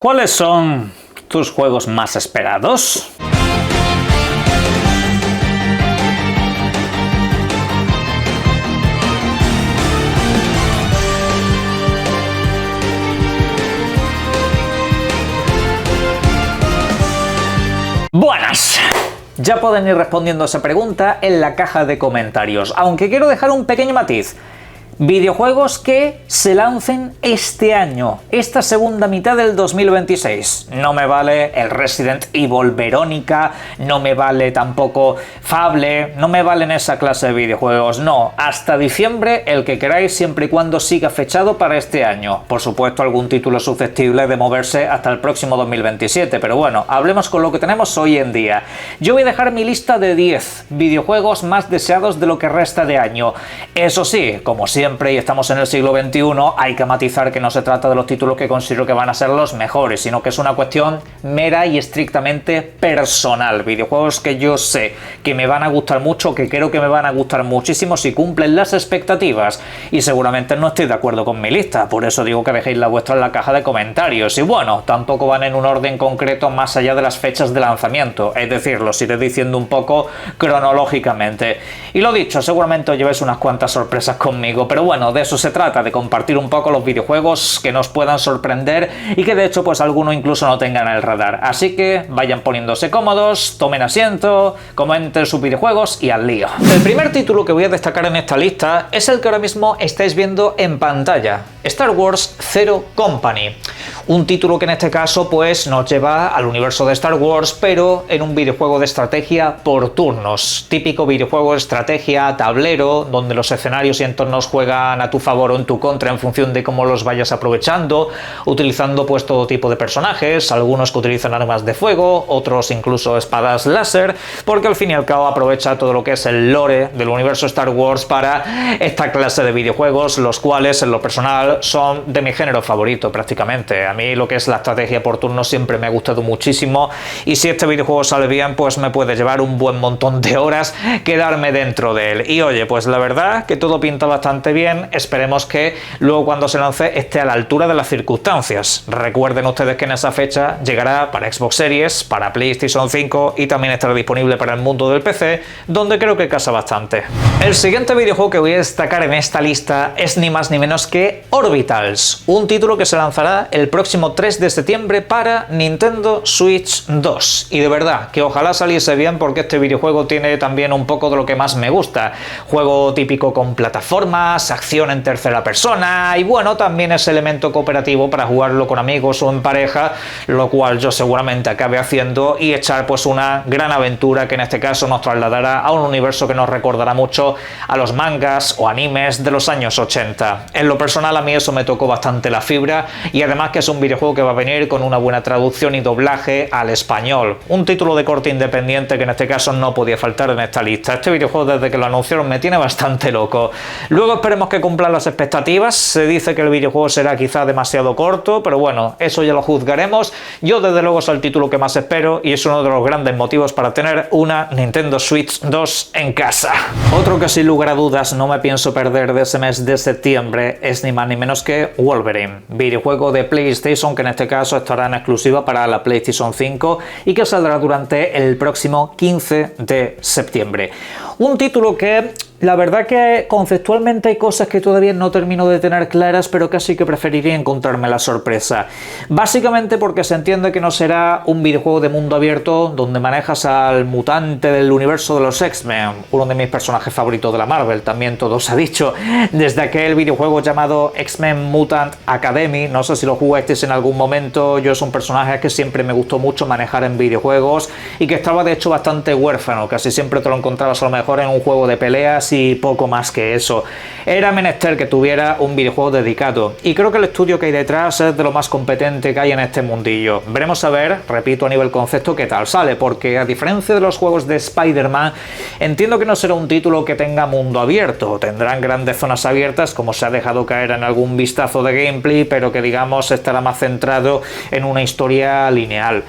¿Cuáles son tus juegos más esperados? Buenas. Ya pueden ir respondiendo a esa pregunta en la caja de comentarios, aunque quiero dejar un pequeño matiz. Videojuegos que se lancen este año, esta segunda mitad del 2026. No me vale el Resident Evil Verónica, no me vale tampoco Fable, no me valen esa clase de videojuegos, no. Hasta diciembre el que queráis, siempre y cuando siga fechado para este año. Por supuesto, algún título susceptible de moverse hasta el próximo 2027, pero bueno, hablemos con lo que tenemos hoy en día. Yo voy a dejar mi lista de 10 videojuegos más deseados de lo que resta de año. Eso sí, como siempre, y estamos en el siglo XXI, hay que matizar que no se trata de los títulos que considero que van a ser los mejores, sino que es una cuestión mera y estrictamente personal. Videojuegos que yo sé que me van a gustar mucho, que creo que me van a gustar muchísimo si cumplen las expectativas, y seguramente no estoy de acuerdo con mi lista, por eso digo que dejéis la vuestra en la caja de comentarios. Y bueno, tampoco van en un orden concreto más allá de las fechas de lanzamiento, es decir, los iré diciendo un poco cronológicamente. Y lo dicho, seguramente os llevéis unas cuantas sorpresas conmigo, pero bueno, de eso se trata, de compartir un poco los videojuegos que nos puedan sorprender y que de hecho pues alguno incluso no tengan en el radar. Así que vayan poniéndose cómodos, tomen asiento, comenten sus videojuegos y al lío. El primer título que voy a destacar en esta lista es el que ahora mismo estáis viendo en pantalla, Star Wars Zero Company. Un título que en este caso pues nos lleva al universo de Star Wars, pero en un videojuego de estrategia por turnos. Típico videojuego de estrategia, tablero, donde los escenarios y entornos juegan a tu favor o en tu contra en función de cómo los vayas aprovechando, utilizando pues todo tipo de personajes, algunos que utilizan armas de fuego, otros incluso espadas láser, porque al fin y al cabo aprovecha todo lo que es el lore del universo Star Wars para esta clase de videojuegos, los cuales en lo personal son de mi género favorito prácticamente. A mí lo que es la estrategia por turnos siempre me ha gustado muchísimo, y si este videojuego sale bien pues me puede llevar un buen montón de horas quedarme dentro de él. Y oye, pues la verdad que todo pinta bastante bien, esperemos que luego cuando se lance esté a la altura de las circunstancias. Recuerden ustedes que en esa fecha llegará para Xbox Series, para PlayStation 5 y también estará disponible para el mundo del PC, donde creo que casa bastante. El siguiente videojuego que voy a destacar en esta lista es ni más ni menos que Orbitals, un título que se lanzará el próximo 3 de septiembre para Nintendo Switch 2. Y de verdad que ojalá saliese bien, porque este videojuego tiene también un poco de lo que más me gusta. Juego típico con plataformas, acción en tercera persona, y bueno, también ese elemento cooperativo para jugarlo con amigos o en pareja, lo cual yo seguramente acabe haciendo, y echar pues una gran aventura que en este caso nos trasladará a un universo que nos recordará mucho a los mangas o animes de los años 80. En lo personal a mí eso me tocó bastante la fibra, y además que es un videojuego que va a venir con una buena traducción y doblaje al español. Un título de corte independiente que en este caso no podía faltar en esta lista. Este videojuego desde que lo anunciaron me tiene bastante loco. Luego esperemos que cumplan las expectativas. Se dice que el videojuego será quizá demasiado corto, pero bueno, eso ya lo juzgaremos. Yo desde luego es el título que más espero, y es uno de los grandes motivos para tener una Nintendo Switch 2 en casa. Otro que sin lugar a dudas no me pienso perder de ese mes de septiembre es ni más ni menos que Wolverine, videojuego de PlayStation que en este caso estará en exclusiva para la PlayStation 5 y que saldrá durante el próximo 15 de septiembre. Un título que la verdad que conceptualmente hay cosas que todavía no termino de tener claras, pero casi que preferiría encontrarme la sorpresa. Básicamente porque se entiende que no será un videojuego de mundo abierto donde manejas al mutante del universo de los X-Men, uno de mis personajes favoritos de la Marvel, también todo se ha dicho, desde aquel videojuego llamado X-Men Mutant Academy. No sé si lo jugasteis en algún momento. Yo es un personaje que siempre me gustó mucho manejar en videojuegos y que estaba de hecho bastante huérfano, casi siempre te lo encontrabas a lo mejor en un juego de peleas y poco más que eso. Era menester que tuviera un videojuego dedicado, y creo que el estudio que hay detrás es de lo más competente que hay en este mundillo. Veremos a ver, repito, a nivel concepto qué tal sale, porque a diferencia de los juegos de Spider-Man, entiendo que no será un título que tenga mundo abierto. Tendrán grandes zonas abiertas, como se ha dejado caer en algún vistazo de gameplay, pero que digamos estará más centrado en una historia lineal.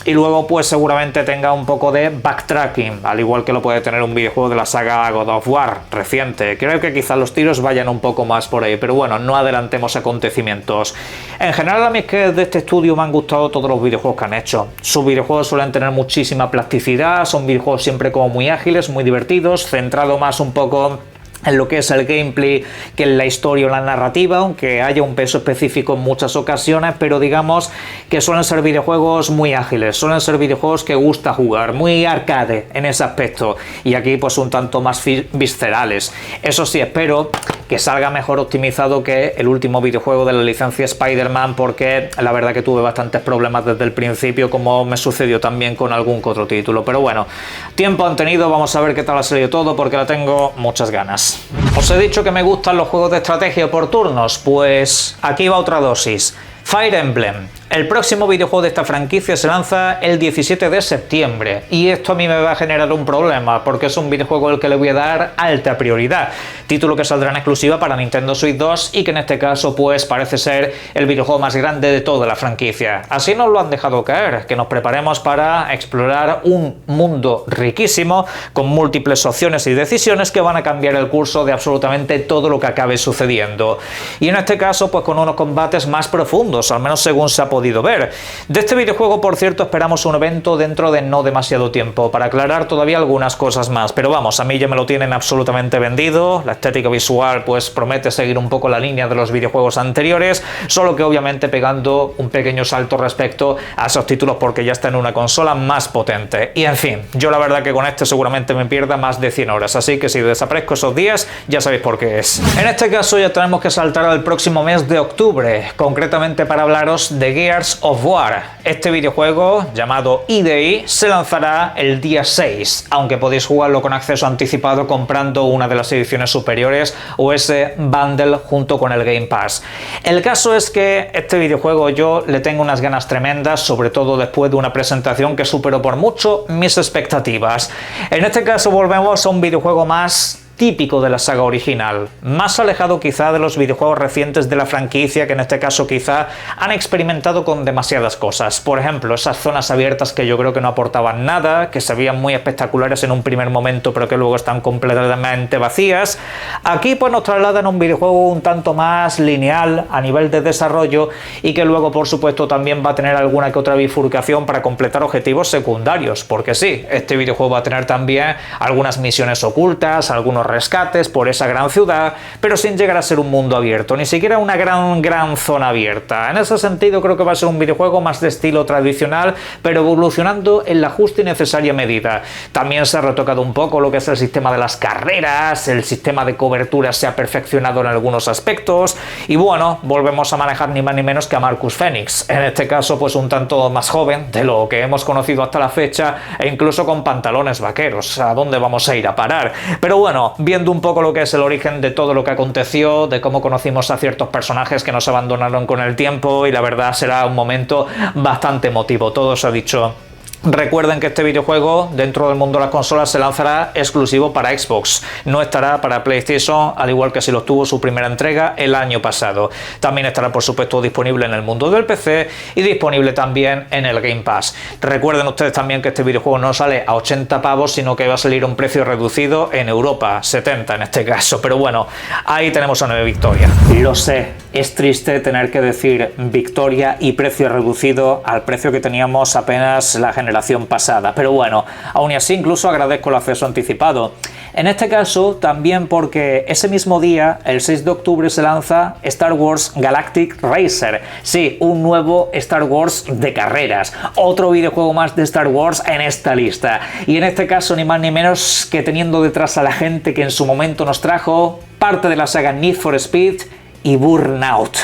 y luego pues seguramente tenga un poco de backtracking, al igual que lo puede tener un videojuego de la saga God of War reciente. Creo que quizás los tiros vayan un poco más por ahí, pero bueno, no adelantemos acontecimientos. En general, a mí es que de este estudio me han gustado todos los videojuegos que han hecho. Sus videojuegos suelen tener muchísima plasticidad, son videojuegos siempre como muy ágiles, muy divertidos, centrado más un poco en lo que es el gameplay que en la historia o la narrativa, aunque haya un peso específico en muchas ocasiones, pero digamos que suelen ser videojuegos muy ágiles, suelen ser videojuegos que gusta jugar, muy arcade en ese aspecto, y aquí pues un tanto más viscerales. Eso sí, espero que salga mejor optimizado que el último videojuego de la licencia Spider-Man, porque la verdad que tuve bastantes problemas desde el principio, como me sucedió también con algún que otro título. Pero bueno, tiempo han tenido, vamos a ver qué tal ha salido todo, porque la tengo muchas ganas. Os he dicho que me gustan los juegos de estrategia por turnos, pues aquí va otra dosis. Fire Emblem. El próximo videojuego de esta franquicia se lanza el 17 de septiembre y esto a mí me va a generar un problema porque es un videojuego al que le voy a dar alta prioridad. Título que saldrá en exclusiva para Nintendo Switch 2 y que en este caso pues parece ser el videojuego más grande de toda la franquicia. Así nos lo han dejado caer, que nos preparemos para explorar un mundo riquísimo con múltiples opciones y decisiones que van a cambiar el curso de absolutamente todo lo que acabe sucediendo. Y en este caso pues con unos combates más profundos, al menos según se ha podido ver. De este videojuego, por cierto, esperamos un evento dentro de no demasiado tiempo para aclarar todavía algunas cosas más, pero vamos, a mí ya me lo tienen absolutamente vendido. La estética visual pues promete seguir un poco la línea de los videojuegos anteriores, solo que obviamente pegando un pequeño salto respecto a esos títulos porque ya está en una consola más potente. Y en fin, yo la verdad que con este seguramente me pierda más de 100 horas, así que si desaparezco esos días ya sabéis por qué es. En este caso ya tenemos que saltar al próximo mes de octubre, concretamente para hablaros de Gears of War. Este videojuego, llamado IDI, se lanzará el día 6, aunque podéis jugarlo con acceso anticipado comprando una de las ediciones superiores o ese bundle junto con el Game Pass. El caso es que este videojuego yo le tengo unas ganas tremendas, sobre todo después de una presentación que superó por mucho mis expectativas. En este caso volvemos a un videojuego más típico de la saga original, más alejado quizá de los videojuegos recientes de la franquicia, que en este caso quizá han experimentado con demasiadas cosas. Por ejemplo, esas zonas abiertas que yo creo que no aportaban nada, que se veían muy espectaculares en un primer momento pero que luego están completamente vacías. Aquí pues nos trasladan a un videojuego un tanto más lineal a nivel de desarrollo y que luego por supuesto también va a tener alguna que otra bifurcación para completar objetivos secundarios, porque sí, este videojuego va a tener también algunas misiones ocultas, algunos rescates por esa gran ciudad, pero sin llegar a ser un mundo abierto, ni siquiera una gran zona abierta. En ese sentido creo que va a ser un videojuego más de estilo tradicional, pero evolucionando en la justa y necesaria medida. También se ha retocado un poco lo que es el sistema de las carreras, el sistema de cobertura se ha perfeccionado en algunos aspectos, y bueno, volvemos a manejar ni más ni menos que a Marcus Phoenix, en este caso pues un tanto más joven de lo que hemos conocido hasta la fecha, e incluso con pantalones vaqueros. ¿A dónde vamos a ir a parar? Pero bueno, viendo un poco lo que es el origen de todo lo que aconteció, de cómo conocimos a ciertos personajes que nos abandonaron con el tiempo, y la verdad será un momento bastante emotivo, todo se ha dicho. Recuerden que este videojuego dentro del mundo de las consolas se lanzará exclusivo para Xbox, no estará para PlayStation, al igual que si lo tuvo su primera entrega el año pasado. También estará por supuesto disponible en el mundo del PC y disponible también en el Game Pass. Recuerden ustedes también que este videojuego no sale a 80 pavos, sino que va a salir a un precio reducido en Europa, 70 en este caso, pero bueno, ahí tenemos a 9 Victoria. Lo sé, es triste tener que decir Victoria y precio reducido al precio que teníamos apenas la generación pasada, pero bueno, aún así incluso agradezco el acceso anticipado. En este caso también porque ese mismo día, el 6 de octubre, se lanza Star Wars Galactic Racer. Sí, un nuevo Star Wars de carreras, otro videojuego más de Star Wars en esta lista, y en este caso ni más ni menos que teniendo detrás a la gente que en su momento nos trajo parte de la saga Need for Speed y Burnout.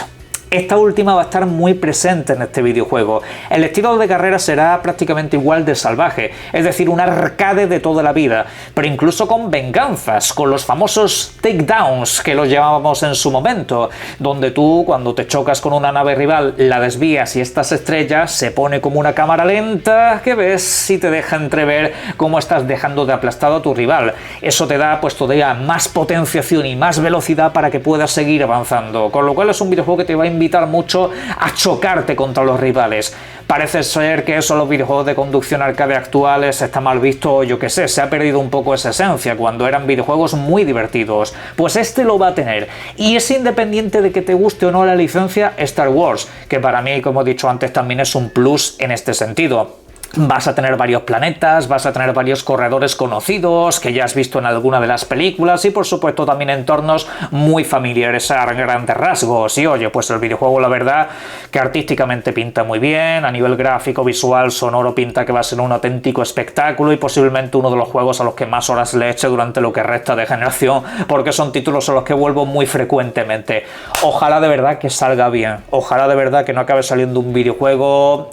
Esta última va a estar muy presente en este videojuego. El estilo de carrera será prácticamente igual de salvaje, es decir, un arcade de toda la vida, pero incluso con venganzas, con los famosos takedowns que los llamábamos en su momento, donde tú cuando te chocas con una nave rival la desvías y esta se estrella, se pone como una cámara lenta que ves y te deja entrever cómo estás dejando de aplastado a tu rival. Eso te da pues todavía más potenciación y más velocidad para que puedas seguir avanzando, con lo cual es un videojuego que te va a invitar invitar mucho a chocarte contra los rivales. Parece ser que eso en los videojuegos de conducción arcade actuales está mal visto, yo que sé, se ha perdido un poco esa esencia cuando eran videojuegos muy divertidos. Pues este lo va a tener, y es independiente de que te guste o no la licencia Star Wars, que para mí, como he dicho antes, también es un plus en este sentido. Vas a tener varios planetas, vas a tener varios corredores conocidos que ya has visto en alguna de las películas y por supuesto también entornos muy familiares a grandes rasgos. Y oye, pues el videojuego la verdad que artísticamente pinta muy bien, a nivel gráfico, visual, sonoro pinta que va a ser un auténtico espectáculo y posiblemente uno de los juegos a los que más horas le eche durante lo que resta de generación, porque son títulos a los que vuelvo muy frecuentemente. Ojalá de verdad que salga bien, ojalá de verdad que no acabe saliendo un videojuego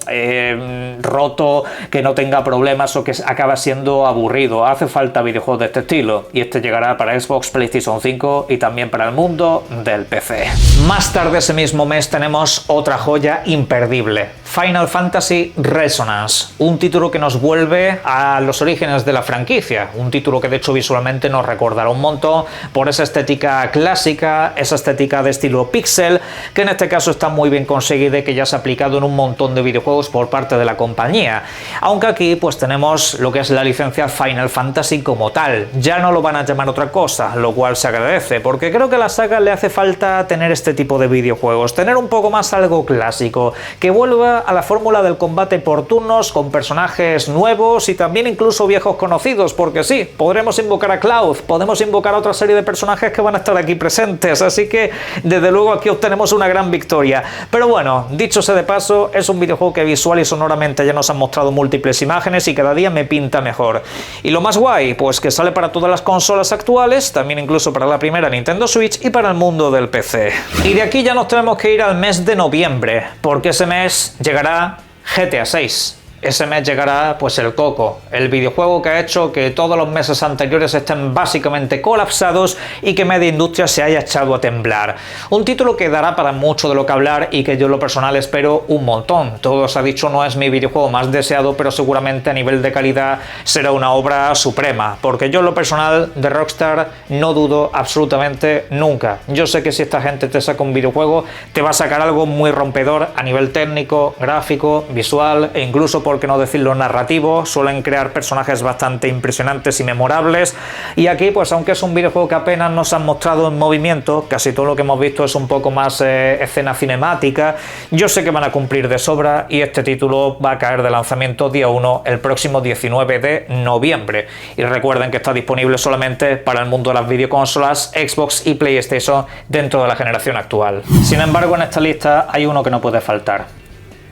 roto, que no tenga problemas o que acaba siendo aburrido. Hace falta videojuegos de este estilo y este llegará para Xbox, PlayStation 5 y también para el mundo del PC. Más tarde ese mismo mes tenemos otra joya imperdible, Final Fantasy Resonance, un título que nos vuelve a los orígenes de la franquicia, un título que de hecho visualmente nos recordará un montón por esa estética clásica, esa estética de estilo pixel, que en este caso está muy bien conseguida y que ya se ha aplicado en un montón de videojuegos por parte de la compañía. Aunque aquí pues tenemos lo que es la licencia Final Fantasy como tal, ya no lo van a llamar otra cosa, lo cual se agradece, porque creo que a la saga le hace falta tener este tipo de videojuegos, tener un poco más algo clásico, que vuelva a la fórmula del combate por turnos con personajes nuevos y también incluso viejos conocidos, porque sí, podremos invocar a Cloud, podemos invocar a otra serie de personajes que van a estar aquí presentes, así que desde luego aquí obtenemos una gran victoria. Pero bueno, dicho sea de paso, es un videojuego que visual y sonoramente ya nos han mostrado múltiples imágenes y cada día me pinta mejor. Y lo más guay, pues que sale para todas las consolas actuales, también incluso para la primera Nintendo Switch y para el mundo del PC. Y de aquí ya nos tenemos que ir al mes de noviembre, porque ese mes llegará GTA 6. Ese mes llegará pues el Coco, el videojuego que ha hecho que todos los meses anteriores estén básicamente colapsados y que media industria se haya echado a temblar. Un título que dará para mucho de lo que hablar y que yo en lo personal espero un montón. Todo se ha dicho, no es mi videojuego más deseado, pero seguramente a nivel de calidad será una obra suprema, porque yo en lo personal de Rockstar no dudo absolutamente nunca. Yo sé que si esta gente te saca un videojuego te va a sacar algo muy rompedor a nivel técnico, gráfico, visual e incluso por qué no decirlo narrativo. Suelen crear personajes bastante impresionantes y memorables, y aquí pues aunque es un videojuego que apenas nos han mostrado en movimiento, casi todo lo que hemos visto es un poco más escena cinemática, yo sé que van a cumplir de sobra y este título va a caer de lanzamiento día 1 el próximo 19 de noviembre, y recuerden que está disponible solamente para el mundo de las videoconsolas Xbox y PlayStation dentro de la generación actual. Sin embargo, en esta lista hay uno que no puede faltar: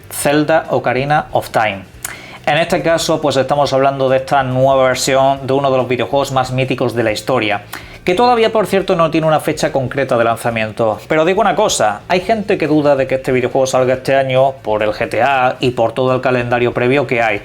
Zelda Ocarina of Time. En este caso pues estamos hablando de esta nueva versión de uno de los videojuegos más míticos de la historia, que todavía por cierto no tiene una fecha concreta de lanzamiento. Pero digo una cosa, hay gente que duda de que este videojuego salga este año por el GTA y por todo el calendario previo que hay.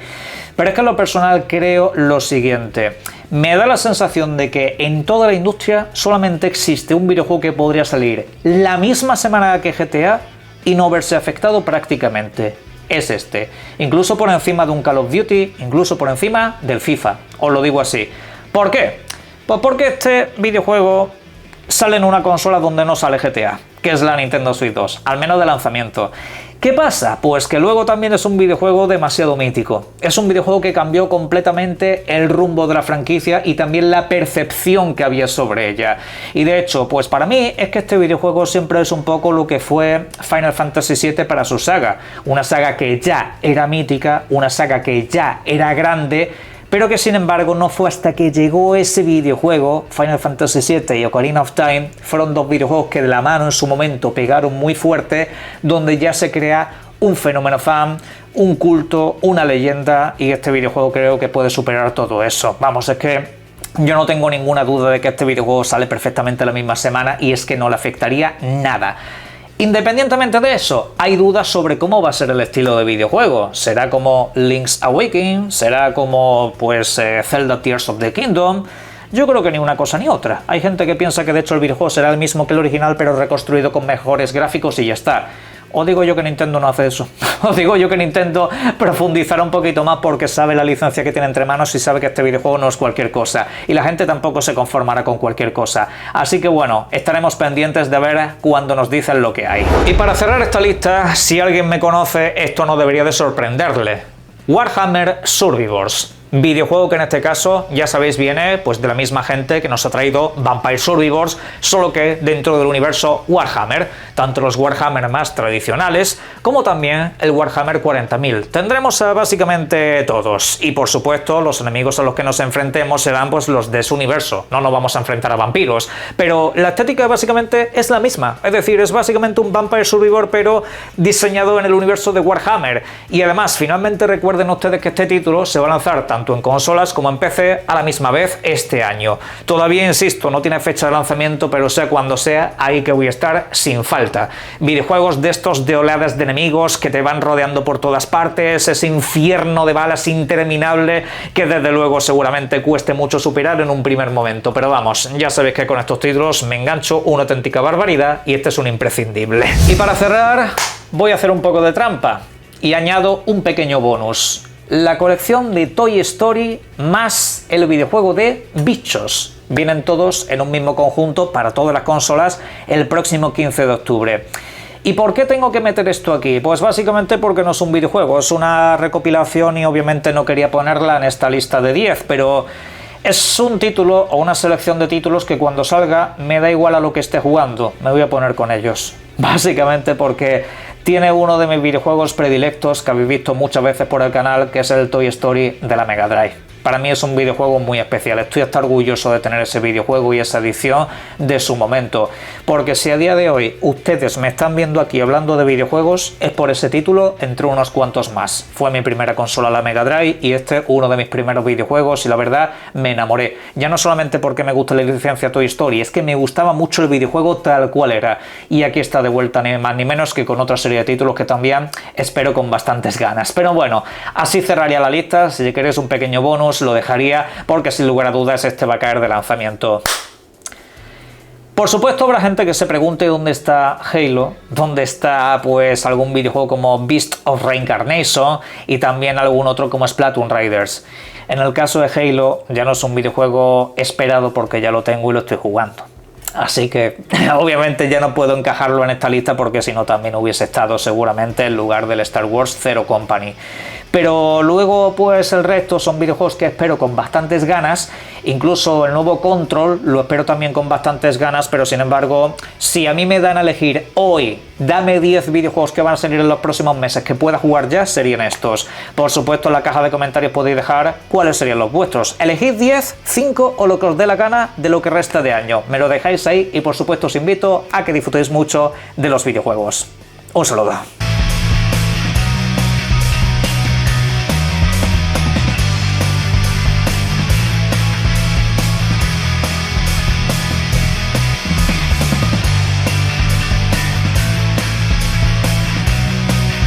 Pero es que en lo personal creo lo siguiente: me da la sensación de que en toda la industria solamente existe un videojuego que podría salir la misma semana que GTA y no verse afectado prácticamente. Es este, incluso por encima de un Call of Duty, incluso por encima del FIFA, os lo digo así. ¿Por qué? Pues porque este videojuego sale en una consola donde no sale GTA, que es la Nintendo Switch 2, al menos de lanzamiento. ¿Qué pasa? Pues que luego también es un videojuego demasiado mítico. Es un videojuego que cambió completamente el rumbo de la franquicia y también la percepción que había sobre ella. Y de hecho, pues para mí es que este videojuego siempre es un poco lo que fue Final Fantasy VII para su saga. Una saga que ya era mítica, una saga que ya era grande, pero que sin embargo no fue hasta que llegó ese videojuego, Final Fantasy VII y Ocarina of Time, fueron dos videojuegos que de la mano en su momento pegaron muy fuerte, donde ya se crea un fenómeno fan, un culto, una leyenda, y este videojuego creo que puede superar todo eso. Vamos, es que yo no tengo ninguna duda de que este videojuego sale perfectamente la misma semana y es que no le afectaría nada. Independientemente de eso, hay dudas sobre cómo va a ser el estilo de videojuego. ¿Será como Link's Awakening? ¿Será como pues Zelda Tears of the Kingdom? Yo creo que ni una cosa ni otra. Hay gente que piensa que de hecho el videojuego será el mismo que el original pero reconstruido con mejores gráficos y ya está. Os digo yo que Nintendo no hace eso. Os digo yo que Nintendo profundizará un poquito más porque sabe la licencia que tiene entre manos y sabe que este videojuego no es cualquier cosa. Y la gente tampoco se conformará con cualquier cosa. Así que bueno, estaremos pendientes de ver cuando nos dicen lo que hay. Y para cerrar esta lista, si alguien me conoce, esto no debería de sorprenderle. Warhammer Survivors. Videojuego que en este caso, ya sabéis, viene pues de la misma gente que nos ha traído Vampire Survivors, solo que dentro del universo Warhammer, tanto los Warhammer más tradicionales como también el Warhammer 40.000. Tendremos a básicamente todos y por supuesto los enemigos a los que nos enfrentemos serán pues los de su universo, no nos vamos a enfrentar a vampiros, pero la estética básicamente es la misma, es decir, es básicamente un Vampire Survivor pero diseñado en el universo de Warhammer y además finalmente recuerden ustedes que este título se va a lanzar tanto en consolas como en PC a la misma vez este año. Todavía, insisto, no tiene fecha de lanzamiento, pero sea cuando sea, ahí que voy a estar sin falta. Videojuegos de estos de oleadas de enemigos que te van rodeando por todas partes, ese infierno de balas interminable que desde luego seguramente cueste mucho superar en un primer momento, pero vamos, ya sabéis que con estos títulos me engancho una auténtica barbaridad y este es un imprescindible. Y para cerrar, voy a hacer un poco de trampa y añado un pequeño bonus. La colección de Toy Story más el videojuego de Bichos. Vienen todos en un mismo conjunto para todas las consolas el próximo 15 de octubre. ¿Y por qué tengo que meter esto aquí? Pues básicamente porque no es un videojuego, es una recopilación y obviamente no quería ponerla en esta lista de 10, pero es un título o una selección de títulos que cuando salga me da igual a lo que esté jugando, me voy a poner con ellos. Básicamente porque tiene uno de mis videojuegos predilectos que habéis visto muchas veces por el canal, que es el Toy Story de la Mega Drive. Para mí es un videojuego muy especial, estoy hasta orgulloso de tener ese videojuego y esa edición de su momento, porque si a día de hoy ustedes me están viendo aquí hablando de videojuegos, es por ese título entre unos cuantos más. Fue mi primera consola la Mega Drive y este uno de mis primeros videojuegos y la verdad me enamoré, ya no solamente porque me gusta la licencia Toy Story, es que me gustaba mucho el videojuego tal cual era, y aquí está de vuelta ni más ni menos que con otra serie de títulos que también espero con bastantes ganas. Pero bueno, así cerraría la lista, si queréis un pequeño bonus lo dejaría porque sin lugar a dudas este va a caer de lanzamiento. Por supuesto habrá gente que se pregunte dónde está Halo, dónde está pues algún videojuego como Beast of Reincarnation y también algún otro como Splatoon Riders. En el caso de Halo ya no es un videojuego esperado porque ya lo tengo y lo estoy jugando. Así que obviamente ya no puedo encajarlo en esta lista porque si no también hubiese estado seguramente en lugar del Star Wars Zero Company. Pero luego pues el resto son videojuegos que espero con bastantes ganas, incluso el nuevo Control lo espero también con bastantes ganas, pero sin embargo, si a mí me dan a elegir hoy, dame 10 videojuegos que van a salir en los próximos meses que pueda jugar ya, serían estos. Por supuesto en la caja de comentarios podéis dejar cuáles serían los vuestros. Elegid 10, 5 o lo que os dé la gana de lo que resta de año. Me lo dejáis ahí y por supuesto os invito a que disfrutéis mucho de los videojuegos. Un saludo.